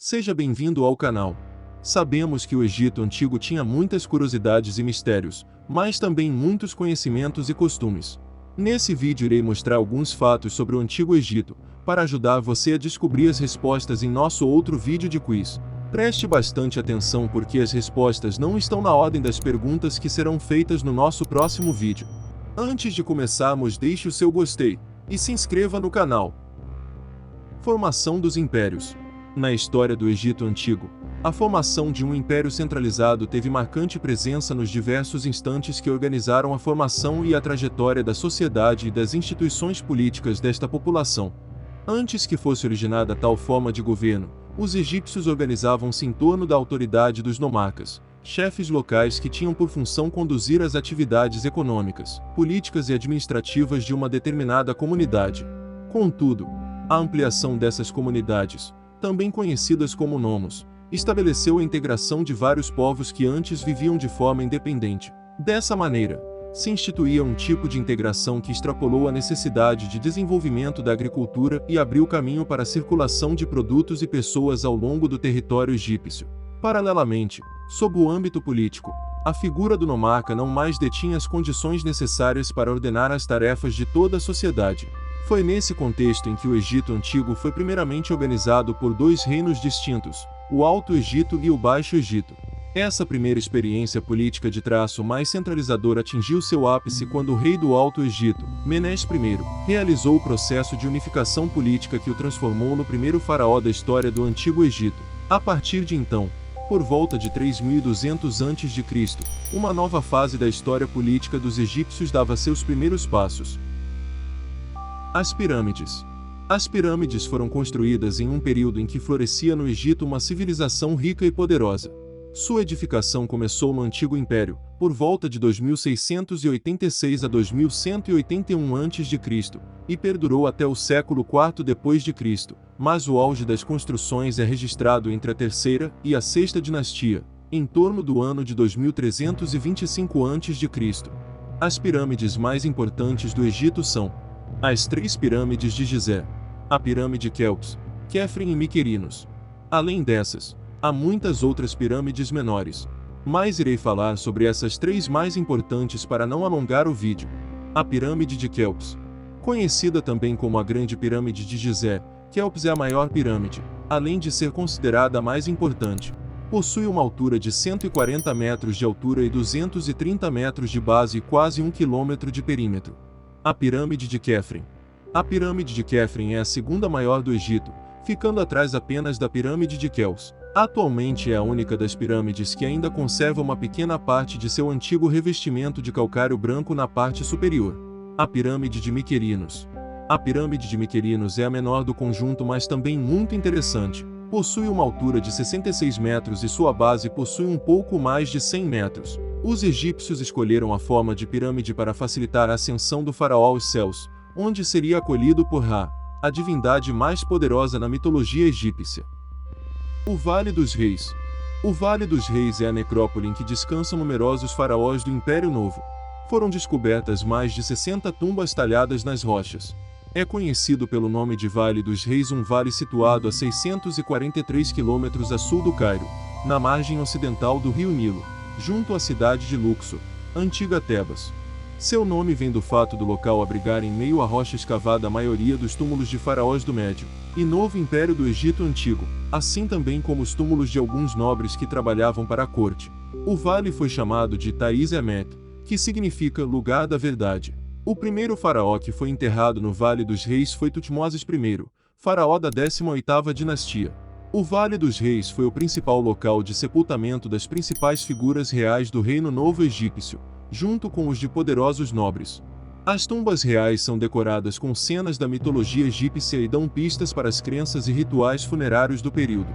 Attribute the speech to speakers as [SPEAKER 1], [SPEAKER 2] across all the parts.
[SPEAKER 1] Seja bem-vindo ao canal. Sabemos que o Egito Antigo tinha muitas curiosidades e mistérios, mas também muitos conhecimentos e costumes. Nesse vídeo irei mostrar alguns fatos sobre o Antigo Egito, para ajudar você a descobrir as respostas em nosso outro vídeo de quiz. Preste bastante atenção porque as respostas não estão na ordem das perguntas que serão feitas no nosso próximo vídeo. Antes de começarmos, deixe o seu gostei e se inscreva no canal. Formação dos impérios. Na história do Egito Antigo, a formação de um império centralizado teve marcante presença nos diversos instantes que organizaram a formação e a trajetória da sociedade e das instituições políticas desta população. Antes que fosse originada tal forma de governo, os egípcios organizavam-se em torno da autoridade dos nomarcas, chefes locais que tinham por função conduzir as atividades econômicas, políticas e administrativas de uma determinada comunidade. Contudo, a ampliação dessas comunidades, também conhecidas como nomos, estabeleceu a integração de vários povos que antes viviam de forma independente. Dessa maneira, se instituía um tipo de integração que extrapolou a necessidade de desenvolvimento da agricultura e abriu caminho para a circulação de produtos e pessoas ao longo do território egípcio. Paralelamente, sob o âmbito político, a figura do nomarca não mais detinha as condições necessárias para ordenar as tarefas de toda a sociedade. Foi nesse contexto em que o Egito Antigo foi primeiramente organizado por dois reinos distintos, o Alto Egito e o Baixo Egito. Essa primeira experiência política de traço mais centralizador atingiu seu ápice quando o rei do Alto Egito, Menes I, realizou o processo de unificação política que o transformou no primeiro faraó da história do Antigo Egito. A partir de então, por volta de 3200 a.C., uma nova fase da história política dos egípcios dava seus primeiros passos. As pirâmides. As pirâmides foram construídas em um período em que florescia no Egito uma civilização rica e poderosa. Sua edificação começou no Antigo Império, por volta de 2686 a 2181 a.C., e perdurou até o século IV d.C., mas o auge das construções é registrado entre a terceira e a sexta dinastia, em torno do ano de 2325 a.C. As pirâmides mais importantes do Egito são as três pirâmides de Gizé, a pirâmide Quéops, Quéfren e Miquerinos. Além dessas, há muitas outras pirâmides menores, mas irei falar sobre essas três mais importantes para não alongar o vídeo. A pirâmide de Quéops, conhecida também como a Grande Pirâmide de Gizé, Quéops é a maior pirâmide, além de ser considerada a mais importante. Possui uma altura de 140 metros de altura e 230 metros de base e quase 1 quilômetro de perímetro. A pirâmide de Quéfren. A pirâmide de Quéfren é a segunda maior do Egito, ficando atrás apenas da pirâmide de Quéops. Atualmente é a única das pirâmides que ainda conserva uma pequena parte de seu antigo revestimento de calcário branco na parte superior. A pirâmide de Miquerinos. A pirâmide de Miquerinos é a menor do conjunto, mas também muito interessante. Possui uma altura de 66 metros e sua base possui um pouco mais de 100 metros. Os egípcios escolheram a forma de pirâmide para facilitar a ascensão do faraó aos céus, onde seria acolhido por Ra, a divindade mais poderosa na mitologia egípcia. O Vale dos Reis. O Vale dos Reis é a necrópole em que descansam numerosos faraós do Império Novo. Foram descobertas mais de 60 tumbas talhadas nas rochas. É conhecido pelo nome de Vale dos Reis, um vale situado a 643 quilômetros a sul do Cairo, na margem ocidental do rio Nilo, junto à cidade de Luxor, antiga Tebas. Seu nome vem do fato do local abrigar em meio à rocha escavada a maioria dos túmulos de faraós do Médio e Novo Império do Egito Antigo, assim também como os túmulos de alguns nobres que trabalhavam para a corte. O vale foi chamado de Taiz Emet, que significa lugar da verdade. O primeiro faraó que foi enterrado no Vale dos Reis foi Tutmoses I, faraó da 18ª dinastia. O Vale dos Reis foi o principal local de sepultamento das principais figuras reais do Reino Novo Egípcio, junto com os de poderosos nobres. As tumbas reais são decoradas com cenas da mitologia egípcia e dão pistas para as crenças e rituais funerários do período.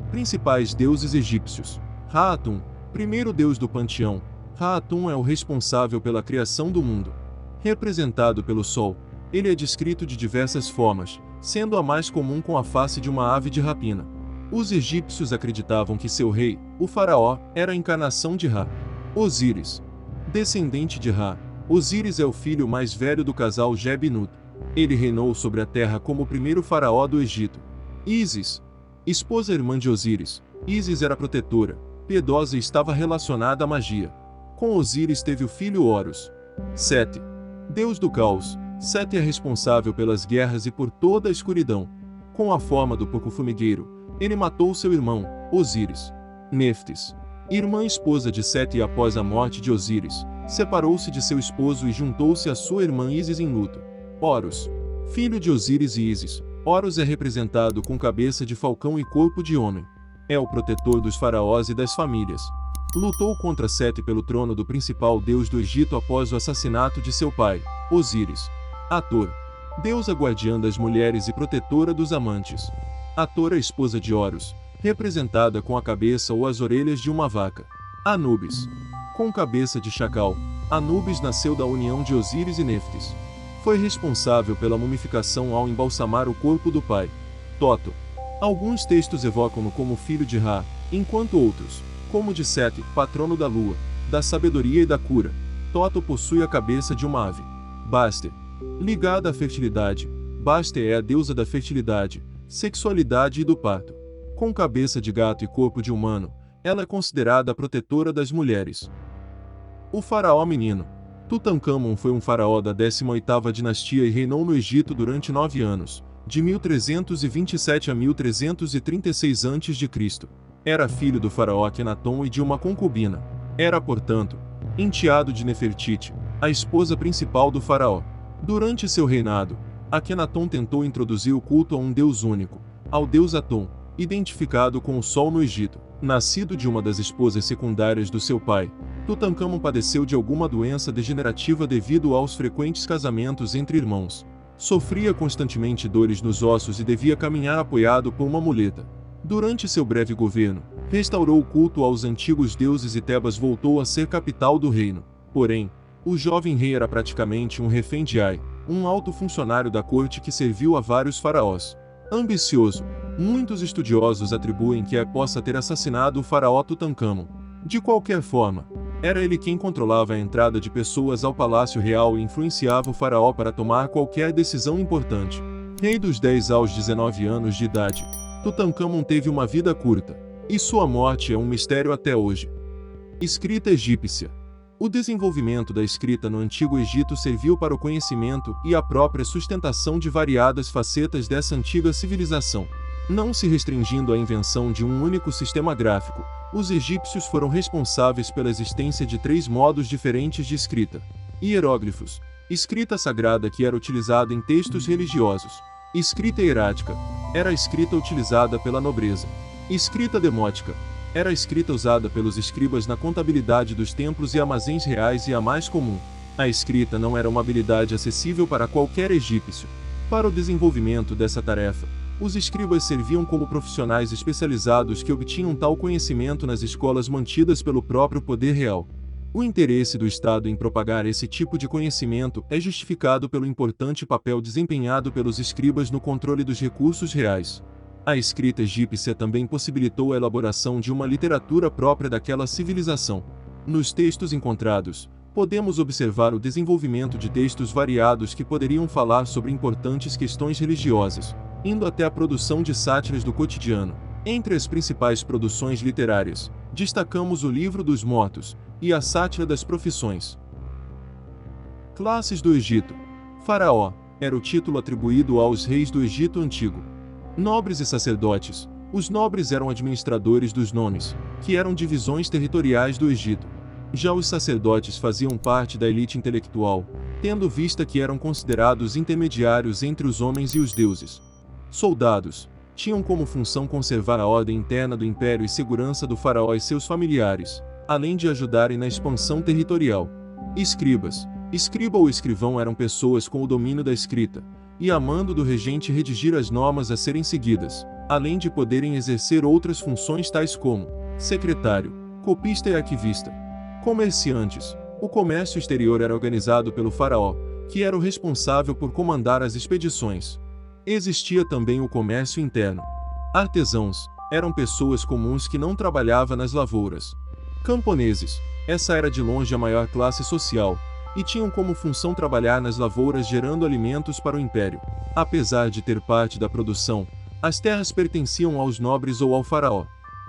[SPEAKER 1] Principais deuses egípcios. Ra-Atum, primeiro deus do panteão. Ra-Atum é o responsável pela criação do mundo. Representado pelo Sol, ele é descrito de diversas formas, sendo a mais comum com a face de uma ave de rapina. Os egípcios acreditavam que seu rei, o faraó, era a encarnação de Ra. Osíris. Descendente de Ra, Osíris é o filho mais velho do casal Geb e Nut. Ele reinou sobre a terra como o primeiro faraó do Egito. Ísis. esposa irmã de Osíris. Ísis era protetora, piedosa e estava relacionada à magia. Com Osíris teve o filho Horus. Sete, deus do caos. Sete é responsável pelas guerras e por toda a escuridão. Com a forma do porco formigueiro, ele matou seu irmão, Osíris. Neftis, irmã e esposa de Sete, e após a morte de Osíris, separou-se de seu esposo e juntou-se à sua irmã Ísis em luto. Horus, filho de Osíris e Ísis. Horus é representado com cabeça de falcão e corpo de homem. É o protetor dos faraós e das famílias. Lutou contra Sete pelo trono do principal deus do Egito após o assassinato de seu pai, Osíris. Ator, deusa guardiã das mulheres e protetora dos amantes. Ator é esposa de Horus, representada com a cabeça ou as orelhas de uma vaca. Anubis, com cabeça de chacal. Anubis nasceu da união de Osíris e Neftis. Foi responsável pela mumificação ao embalsamar o corpo do pai. Toto, alguns textos evocam-no como filho de Ra, enquanto outros, como de Sete, patrono da lua, da sabedoria e da cura. Toto possui a cabeça de uma ave. Baster, ligada à fertilidade. Baster é a deusa da fertilidade, sexualidade e do parto. Com cabeça de gato e corpo de humano, ela é considerada a protetora das mulheres. O faraó menino. Tutancâmon foi um faraó da 18ª dinastia e reinou no Egito durante 9 anos, de 1327 a 1336 a.C. Era filho do faraó Akenaton e de uma concubina. Era, portanto, enteado de Nefertiti, a esposa principal do faraó. Durante seu reinado, Akenaton tentou introduzir o culto a um deus único, ao deus Aton, identificado com o sol no Egito. Nascido de uma das esposas secundárias do seu pai, Tutancâmon padeceu de alguma doença degenerativa devido aos frequentes casamentos entre irmãos. Sofria constantemente dores nos ossos e devia caminhar apoiado por uma muleta. Durante seu breve governo, restaurou o culto aos antigos deuses e Tebas voltou a ser capital do reino. Porém, o jovem rei era praticamente um refém de Ai, um alto funcionário da corte que serviu a vários faraós. Ambicioso, muitos estudiosos atribuem que Ai possa ter assassinado o faraó Tutancâmon. De qualquer forma, era ele quem controlava a entrada de pessoas ao palácio real e influenciava o faraó para tomar qualquer decisão importante. Rei dos 10 aos 19 anos de idade, Tutancâmon teve uma vida curta, e sua morte é um mistério até hoje. Escrita egípcia. O desenvolvimento da escrita no Antigo Egito serviu para o conhecimento e a própria sustentação de variadas facetas dessa antiga civilização. Não se restringindo à invenção de um único sistema gráfico, os egípcios foram responsáveis pela existência de 3 modos diferentes de escrita. Hieróglifos, escrita sagrada que era utilizada em textos religiosos. Escrita hierática, era a escrita utilizada pela nobreza. Escrita demótica, era a escrita usada pelos escribas na contabilidade dos templos e armazéns reais e a mais comum. A escrita não era uma habilidade acessível para qualquer egípcio. Para o desenvolvimento dessa tarefa, os escribas serviam como profissionais especializados que obtinham tal conhecimento nas escolas mantidas pelo próprio poder real. O interesse do Estado em propagar esse tipo de conhecimento é justificado pelo importante papel desempenhado pelos escribas no controle dos recursos reais. A escrita egípcia também possibilitou a elaboração de uma literatura própria daquela civilização. Nos textos encontrados, podemos observar o desenvolvimento de textos variados que poderiam falar sobre importantes questões religiosas, indo até a produção de sátiras do cotidiano. Entre as principais produções literárias, destacamos o Livro dos Mortos e a Sátira das Profissões. Classes do Egito. Faraó era o título atribuído aos reis do Egito Antigo. Nobres e sacerdotes. Os nobres eram administradores dos nomes, que eram divisões territoriais do Egito. Já os sacerdotes faziam parte da elite intelectual, tendo vista que eram considerados intermediários entre os homens e os deuses. Soldados tinham como função conservar a ordem interna do império e segurança do faraó e seus familiares, além de ajudarem na expansão territorial. Escribas. Escriba ou escrivão eram pessoas com o domínio da escrita, e a mando do regente redigir as normas a serem seguidas, além de poderem exercer outras funções tais como secretário, copista e arquivista. Comerciantes. O comércio exterior era organizado pelo faraó, que era o responsável por comandar as expedições. Existia também o comércio interno. Artesãos. Eram pessoas comuns que não trabalhavam nas lavouras. Camponeses. Essa era de longe a maior classe social, e tinham como função trabalhar nas lavouras gerando alimentos para o império. Apesar de ter parte da produção, As terras pertenciam aos nobres ou ao faraó.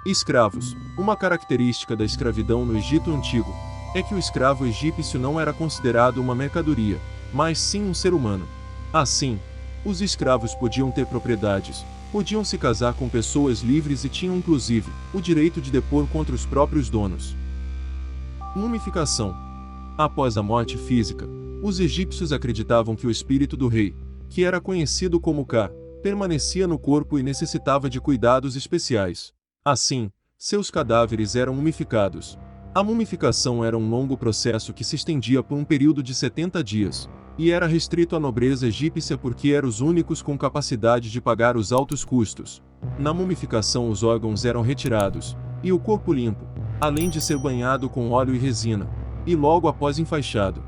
[SPEAKER 1] Escravos. Uma característica da escravidão no Egito Antigo é que o escravo egípcio não era considerado uma mercadoria, mas sim um ser humano. Assim, os escravos podiam ter propriedades, podiam se casar com pessoas livres e tinham inclusive o direito de depor contra os próprios donos. Mumificação. Após a morte física, os egípcios acreditavam que o espírito do rei, que era conhecido como Ka, permanecia no corpo e necessitava de cuidados especiais. Assim, seus cadáveres eram mumificados. A mumificação era um longo processo que se estendia por um período de 70 dias, e era restrito à nobreza egípcia porque eram os únicos com capacidade de pagar os altos custos. Na mumificação os órgãos eram retirados, e o corpo limpo, além de ser banhado com óleo e resina, e logo após enfaixado.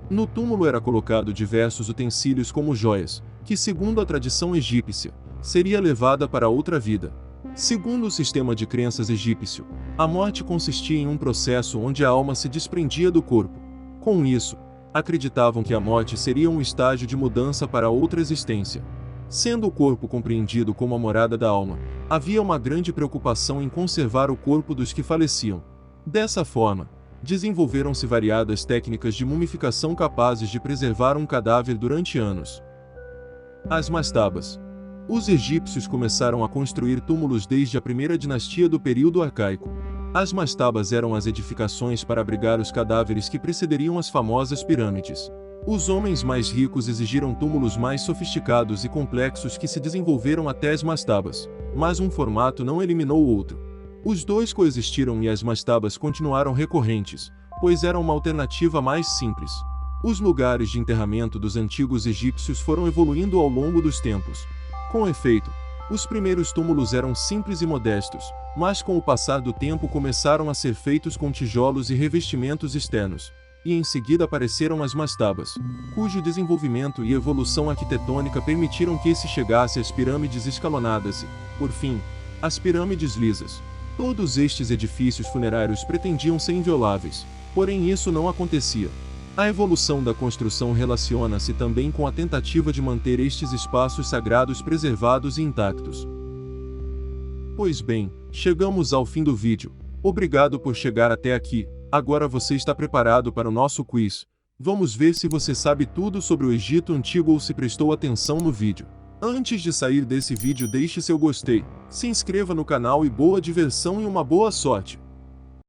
[SPEAKER 1] No túmulo era colocado diversos utensílios como joias, que segundo a tradição egípcia, seria levada para outra vida. Segundo o sistema de crenças egípcio, a morte consistia em um processo onde a alma se desprendia do corpo. Com isso, acreditavam que a morte seria um estágio de mudança para outra existência. Sendo o corpo compreendido como a morada da alma, havia uma grande preocupação em conservar o corpo dos que faleciam. Dessa forma, desenvolveram-se variadas técnicas de mumificação capazes de preservar um cadáver durante anos. As mastabas. Os egípcios começaram a construir túmulos desde a primeira dinastia do período arcaico. As mastabas eram as edificações para abrigar os cadáveres que precederiam as famosas pirâmides. Os homens mais ricos exigiram túmulos mais sofisticados e complexos que se desenvolveram até as mastabas, mas um formato não eliminou o outro. Os dois coexistiram e as mastabas continuaram recorrentes, pois eram uma alternativa mais simples. Os lugares de enterramento dos antigos egípcios foram evoluindo ao longo dos tempos. Com efeito, os primeiros túmulos eram simples e modestos, mas com o passar do tempo começaram a ser feitos com tijolos e revestimentos externos, e em seguida apareceram as mastabas, cujo desenvolvimento e evolução arquitetônica permitiram que se chegasse às pirâmides escalonadas e, por fim, às pirâmides lisas. Todos estes edifícios funerários pretendiam ser invioláveis, porém isso não acontecia. A evolução da construção relaciona-se também com a tentativa de manter estes espaços sagrados preservados e intactos. Pois bem, chegamos ao fim do vídeo. Obrigado por chegar até aqui. Agora você está preparado para o nosso quiz. Vamos ver se você sabe tudo sobre o Egito Antigo ou se prestou atenção no vídeo. Antes de sair desse vídeo, deixe seu gostei, se inscreva no canal e boa diversão e uma boa sorte!